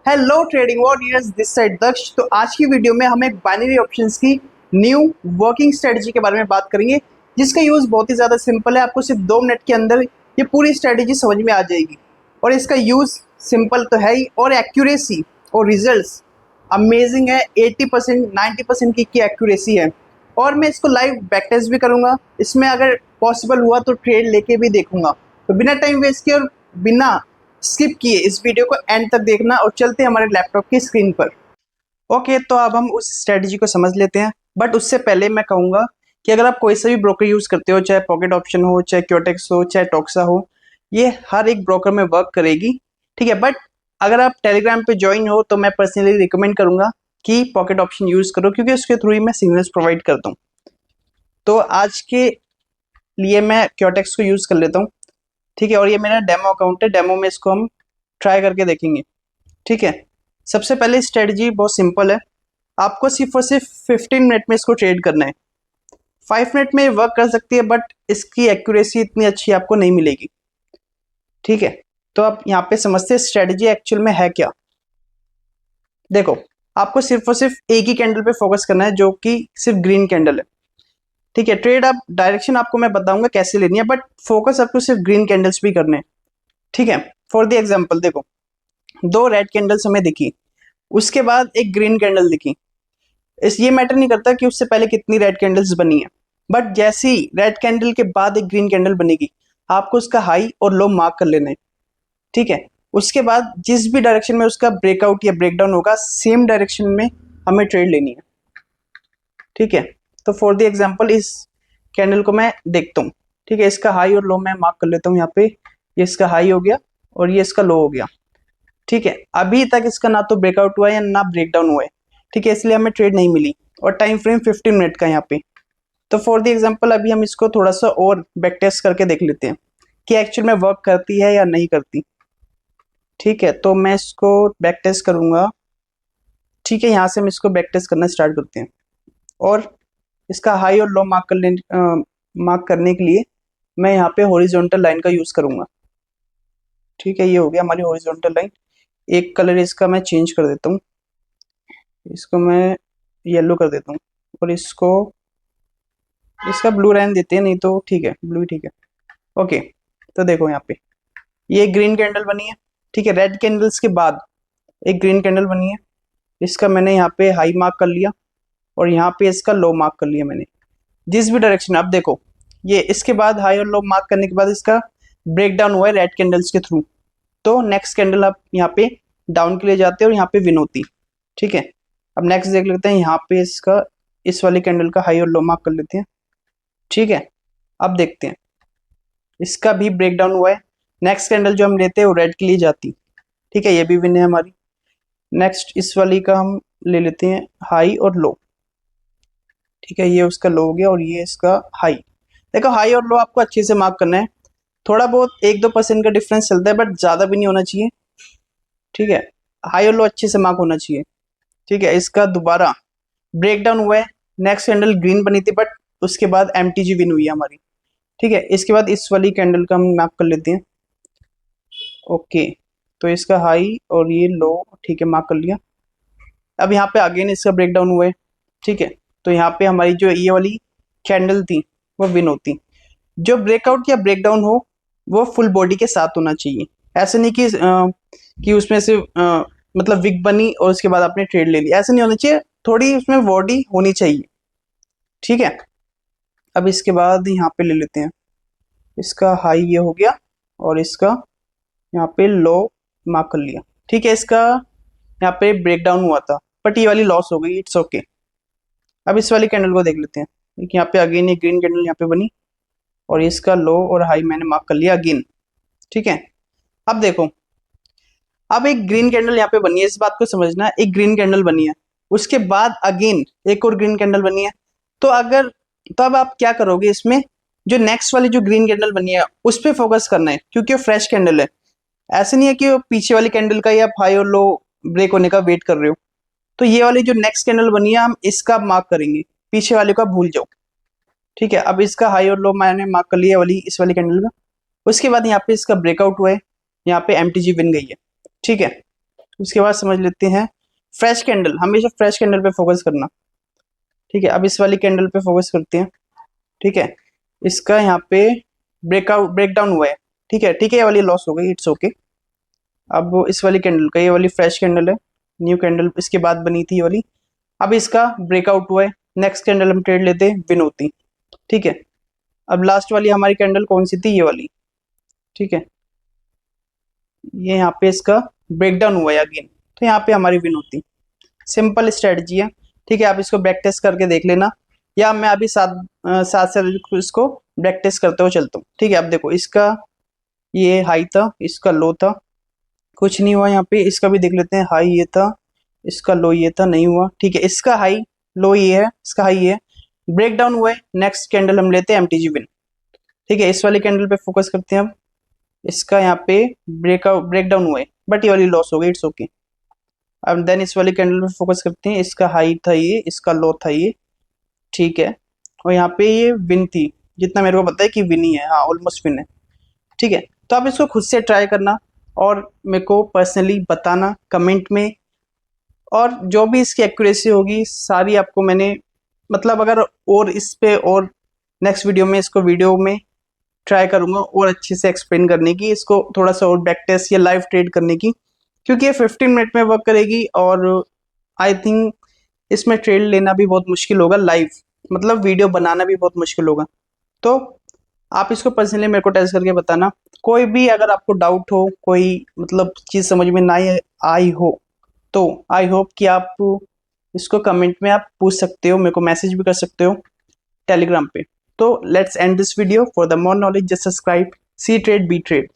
Hello trading warriors, this side Daksh. तो आज की वीडियो में हम एक बाइनरी ऑप्शंस की न्यू वर्किंग स्ट्रेटजी के बारे में बात करेंगे, जिसका यूज़ बहुत ही ज़्यादा सिंपल है। आपको सिर्फ 2 मिनट के अंदर ये पूरी स्ट्रेटजी समझ में आ जाएगी। और इसका यूज़ सिंपल तो है ही, और एक्यूरेसी और रिजल्ट्स अमेजिंग है। 80% 90% की एक्यूरेसी है। और मैं इसको लाइव बैक टेस्ट भी करूँगा। इसमें अगर पॉसिबल हुआ तो ट्रेड लेके भी देखूंगा। तो बिना टाइम वेस्ट किए और बिना स्किप किए इस वीडियो को एंड तक देखना, और चलते हैं हमारे लैपटॉप की स्क्रीन पर। ओके, तो अब हम उस स्ट्रेटजी को समझ लेते हैं। बट उससे पहले मैं कहूँगा कि अगर आप कोई सा भी ब्रोकर यूज़ करते हो, चाहे पॉकेट ऑप्शन हो, चाहे क्योटेक्स हो, चाहे टॉक्सा हो, ये हर एक ब्रोकर में वर्क करेगी, ठीक है। बट अगर आप टेलीग्राम पे ज्वाइन हो तो मैं पर्सनली रिकमेंड करूँगा कि पॉकेट ऑप्शन यूज़ करो, क्योंकि उसके थ्रू ही मैं सिग्नल्स प्रोवाइड करता हूँ। तो आज के लिए मैं क्योटेक्स को यूज़ कर लेता हूँ, ठीक है। और ये मेरा डेमो अकाउंट है, डेमो में इसको हम ट्राई करके देखेंगे, ठीक है। सबसे पहले स्ट्रेटजी बहुत सिंपल है। आपको सिर्फ और सिर्फ 15 मिनट में इसको ट्रेड करना है। 5 मिनट में वर्क कर सकती है, बट इसकी एक्यूरेसी इतनी अच्छी आपको नहीं मिलेगी, ठीक है। तो आप यहाँ पे समझते हैं स्ट्रेटजी एक्चुअल में है क्या। देखो, आपको सिर्फ और सिर्फ एक ही कैंडल पे फोकस करना है, जो कि सिर्फ ग्रीन कैंडल है, ठीक है। ट्रेड आप डायरेक्शन आपको मैं बताऊंगा कैसे लेनी है, बट फोकस आपको सिर्फ ग्रीन कैंडल्स भी करने हैं, ठीक है। फॉर द एग्जाम्पल देखो, 2 रेड कैंडल्स हमें दिखी, उसके बाद एक ग्रीन कैंडल दिखी। इस ये मैटर नहीं करता कि उससे पहले कितनी रेड कैंडल्स बनी है, बट जैसे ही रेड कैंडल के बाद एक ग्रीन कैंडल बनेगी, आपको उसका हाई और लो मार्क कर लेना है, ठीक है। उसके बाद जिस भी डायरेक्शन में उसका ब्रेकआउट या ब्रेकडाउन होगा, सेम डायरेक्शन में हमें ट्रेड लेनी है, ठीक है। तो फॉर द एग्जाम्पल इस कैंडल को मैं देखता हूँ, ठीक है। इसका हाई और लो मैं मार्क कर लेता हूँ यहाँ पे। ये इसका हाई हो गया और ये इसका लो हो गया, ठीक है। अभी तक इसका ना तो ब्रेकआउट हुआ है या ना ब्रेकडाउन हुआ है, ठीक है। इसलिए हमें ट्रेड नहीं मिली, और टाइम फ्रेम 15 मिनट का यहाँ पे। तो फॉर द एग्जांपल अभी हम इसको थोड़ा सा और बैक टेस्ट करके देख लेते हैं कि एक्चुअल में वर्क करती है या नहीं करती, ठीक है। तो मैं इसको बैक टेस्ट करूंगा, ठीक है। यहाँ से हम इसको बैक टेस्ट करना स्टार्ट करते हैं, और इसका हाई और लो मार्क करने के लिए मैं यहाँ पे हॉरिजॉन्टल लाइन का यूज़ करूंगा, ठीक है। ये हो गया हमारी हॉरिजॉन्टल लाइन। एक कलर इसका मैं चेंज कर देता हूँ, इसको मैं येलो कर देता हूँ, और इसका ब्लू रहने देते हैं, नहीं तो ठीक है, ब्लू ही ठीक है। ओके, तो देखो यहाँ पे ये ग्रीन कैंडल बनी है, ठीक है। रेड कैंडल्स के बाद एक ग्रीन कैंडल बनी है, इसका मैंने यहाँ पे हाई मार्क कर लिया, और यहाँ पे इसका लो मार्क कर लिया मैंने, जिस भी डायरेक्शन। अब देखो, ये इसके बाद हाई और लो मार्क करने के बाद इसका ब्रेक डाउन हुआ है रेड कैंडल्स के थ्रू। तो नेक्स्ट कैंडल आप यहाँ पे डाउन के लिए जाते हैं, और यहाँ पे विन होती, ठीक है। अब नेक्स्ट देख लेते हैं, यहाँ पे इसका इस वाली कैंडल का हाई और लो मार्क कर लेते हैं, ठीक है। अब देखते हैं, इसका भी ब्रेक डाउन हुआ है। नेक्स्ट कैंडल जो हम लेते हैं वो रेड के लिए जाती, ठीक है। ये भी विन है हमारी। नेक्स्ट इस वाली का हम ले लेते हैं हाई और लो, ठीक है। ये उसका लो हो गया, और ये इसका हाई। देखो, हाई और लो आपको अच्छे से मार्क करना है। थोड़ा बहुत 1-2% का डिफरेंस चलता है, बट ज़्यादा भी नहीं होना चाहिए, ठीक है। हाई और लो अच्छे से मार्क होना चाहिए, ठीक है। इसका दोबारा ब्रेक डाउन हुआ है। नेक्स्ट कैंडल ग्रीन बनी थी, बट उसके बाद एमटीजी विन हुई है हमारी, ठीक है। इसके बाद इस वाली कैंडल का हम मार्क कर लेते हैं। ओके, तो इसका हाई और ये लो, ठीक है, मार्क कर लिया। अब यहाँ पे अगेन इसका ब्रेक डाउन हुआ है, ठीक है। तो यहाँ पे हमारी जो ये वाली कैंडल थी वो विन होती। जो ब्रेकआउट या ब्रेकडाउन हो वो फुल बॉडी के साथ होना चाहिए। ऐसा नहीं कि उसमें से मतलब विक बनी और उसके बाद आपने ट्रेड ले ली, ऐसा नहीं होना चाहिए। थोड़ी उसमें बॉडी होनी चाहिए, ठीक है। अब इसके बाद यहाँ पे ले लेते हैं, इसका हाई ये हो गया, और इसका यहाँ पे लो मार्क कर लिया, ठीक है। इसका यहाँ पे ब्रेक डाउन हुआ था, बट ये वाली लॉस हो गई, इट्स ओके। अब इस वाली कैंडल को देख लेते हैं। यहाँ पे अगेन एक ग्रीन कैंडल यहाँ पे बनी, और इसका लो और हाई मैंने मार्क कर लिया अगेन, ठीक है। अब देखो, अब एक ग्रीन कैंडल यहाँ पे बनी है, इस बात को समझना। एक ग्रीन कैंडल बनी है, उसके बाद अगेन एक और ग्रीन कैंडल बनी है। तो अब आप क्या करोगे, इसमें जो नेक्स्ट वाली जो ग्रीन कैंडल बनी है उस पर फोकस करना है, क्योंकि वो फ्रेश कैंडल है। ऐसे नहीं है कि वो पीछे वाली कैंडल का या हाई और लो ब्रेक होने का वेट कर रहे हो। तो ये वाली जो नेक्स्ट कैंडल बनी है, हम इसका मार्क करेंगे, पीछे वाले का भूल जाओ, ठीक है। अब इसका हाई और लो मैंने मार्क कर लिया वाली इस वाली कैंडल का। उसके बाद यहाँ पे इसका ब्रेकआउट हुआ है, यहाँ पे एमटीजी विन गई है, ठीक है। उसके बाद समझ लेते हैं फ्रेश कैंडल, हमेशा फ्रेश कैंडल पे फोकस करना। ठीक है, अब इस वाली कैंडल पे फोकस करते हैं। ठीक है, इसका यहाँ पे ब्रेक डाउन हुआ है। ठीक है, ये वाली लॉस हो गई, इट्स ओके। अब इस वाली कैंडल का, ये वाली फ्रेश कैंडल है, न्यू कैंडल इसके बाद बनी थी ये वाली। अब इसका ब्रेकआउट हुआ है, नेक्स्ट कैंडल हम ट्रेड लेते हैं विनोती। ठीक है, अब लास्ट वाली हमारी कैंडल कौन सी थी, ये वाली। ठीक है, ये यहाँ पे इसका ब्रेकडाउन हुआ है अगेन, तो यहाँ पे हमारी विन होती। सिंपल स्ट्रेटजी है। ठीक है, आप इसको बैक टेस्ट करके देख लेना, या मैं अभी साथ से इसको बैक टेस्ट करते हुए चलता हूँ। ठीक है, अब देखो इसका ये हाई था, इसका लो था, कुछ नहीं हुआ। यहाँ पे इसका भी देख लेते हैं, हाई ये था, इसका लो ये था, नहीं हुआ। ठीक है, इसका हाई लो ये है, इसका हाई ये है, ब्रेक डाउन हुआ है। नेक्स्ट कैंडल हम लेते हैं एमटीजी विन। ठीक है, इस वाली कैंडल पे फोकस करते हैं अब। इसका यहाँ पे ब्रेक डाउन हुआ है, बट ये वाली लॉस हो गई, इट्स ओके। अब देन इस वाली कैंडल पे फोकस करते हैं, इसका हाई था ये, इसका लो था ये। ठीक है, और यहाँ पे ये विन थी, जितना मेरे को पता है कि विन ही है, हाँ ऑलमोस्ट विन है। ठीक है, तो आप इसको खुद से ट्राई करना और मेरे को पर्सनली बताना कमेंट में, और जो भी इसकी एक्यूरेसी होगी सारी आपको मैंने, मतलब अगर और इस पे और नेक्स्ट वीडियो में इसको वीडियो में ट्राई करूंगा और अच्छे से एक्सप्लेन करने की, इसको थोड़ा सा और बैक टेस्ट या लाइव ट्रेड करने की, क्योंकि ये 15 मिनट में वर्क करेगी। और आई थिंक इसमें ट्रेड लेना भी बहुत मुश्किल होगा लाइव, मतलब वीडियो बनाना भी बहुत मुश्किल होगा। तो आप इसको पर्सनली मेरे को टेस्ट करके बताना। कोई भी अगर आपको डाउट हो, कोई मतलब चीज़ समझ में ना आई हो, तो आई होप कि आप इसको कमेंट में आप पूछ सकते हो, मेरे को मैसेज भी कर सकते हो टेलीग्राम पे। तो let's end this video. For the more knowledge just subscribe C trade B trade.